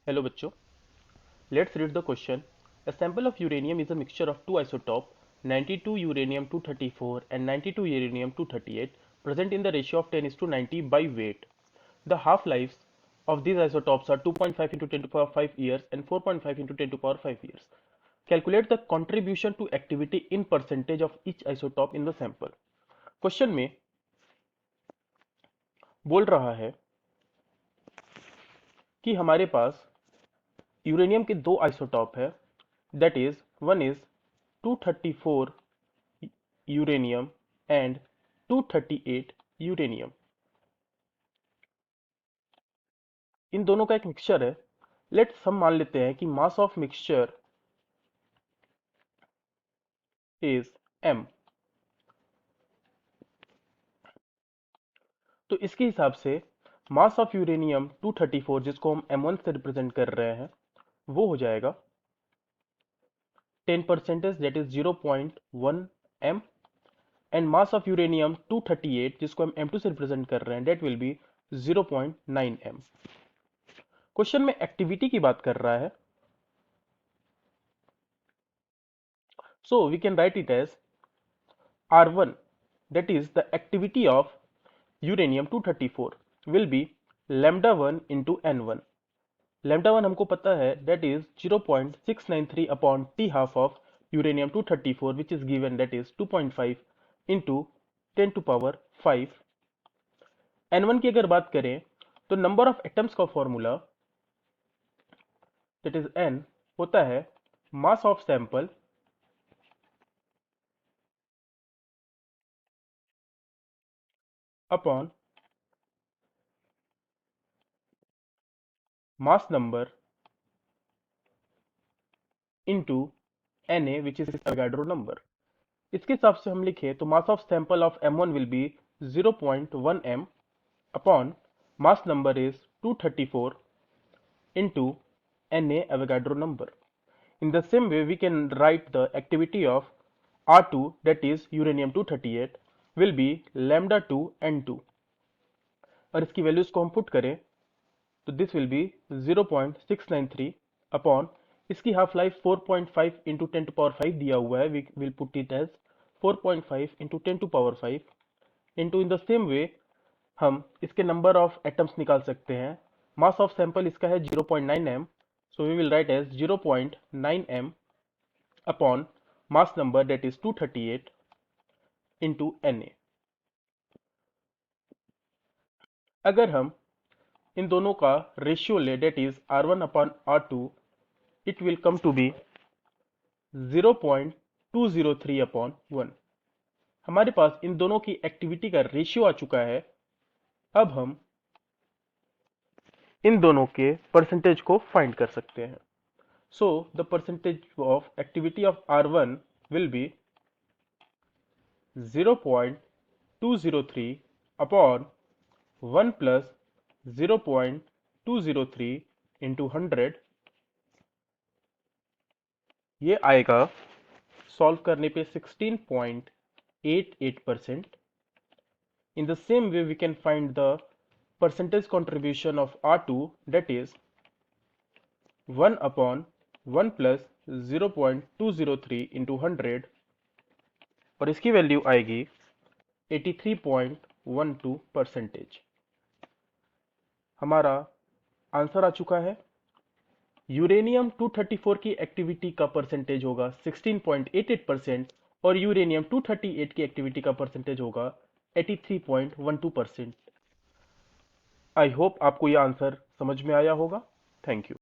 Hello बच्चों, let's read the question. A sample of uranium is a mixture of two isotopes 92 uranium 234 and 92 uranium 238 present in the ratio of 10 is to 90 by weight. The half-lives of these isotopes are 2.5 into 10 to the power 5 years and 4.5 into 10 to the power 5 years. Calculate the contribution to activity in percentage of each isotope in the sample. Question में बोल रहा है कि हमारे पास uranium के दो isotope है, that is one is 234 uranium and 238 uranium. इन दोनों का एक मिक्सचर है। लेट्स हम मान लेते हैं कि mass of mixture is m। तो इसके हिसाब से मास ऑफ यूरेनियम 234 जिसको हम m1 से रिप्रेजेंट कर रहे हैं वो हो जाएगा 10% that is 0.1 m and mass of uranium 238 जिसको हम m2 से रिप्रेजेंट कर रहे हैं that will be 0.9 m। Question में एक्टिविटी की बात कर रहा है, so we can write it as R1, that is the activity of uranium 234 will be lambda 1 into n1। lambda 1 हमको पता है that is 0.693 upon t half of uranium 234 which is given that is 2.5 into 10 to power 5। n1 की अगर बात करें तो number of atoms का formula that is n होता है mass of sample upon mass number into Na which is Avogadro number। इसके हिसाब से हम लिखे तो mass of sample of m1 will be 0.1 m upon mass number is 234 into Na Avogadro number। In the same way we can write the activity of R2 that is uranium 238 will be lambda 2 n2 और इसकी values को हम put करें तो this will be 0.693 upon इसकी half life 4.5 into 10 to power 5 दिया हुआ है, we will put it as 4.5 into 10 to power 5 into in the same way हम इसके नंबर ऑफ एटम्स निकाल सकते हैं। मास ऑफ सैंपल इसका है 0.9 m, so we will write as 0.9 m upon mass number that is 238 into Na। अगर हम इन दोनों का रेशियो ले that is R1 upon R2 it will come to be 0.203 अपॉन 1। हमारे पास इन दोनों की एक्टिविटी का रेशियो आ चुका है। अब हम इन दोनों के परसेंटेज को फाइंड कर सकते हैं। So the percentage of activity of R1 will be 0.203 अपॉन 1 प्लस 0.203 इंटू 100। ये आएगा सॉल्व करने पे 16.88%। In the same way we can find the percentage contribution of R2 that is 1 upon 1 plus 0.203 into 100 और इसकी वैल्यू आएगी 83.12%। हमारा आंसर आ चुका है। यूरेनियम 234 की एक्टिविटी का परसेंटेज होगा 16.88% और यूरेनियम 238 की एक्टिविटी का परसेंटेज होगा 83.12%। आई होप आपको यह आंसर समझ में आया होगा। Thank you.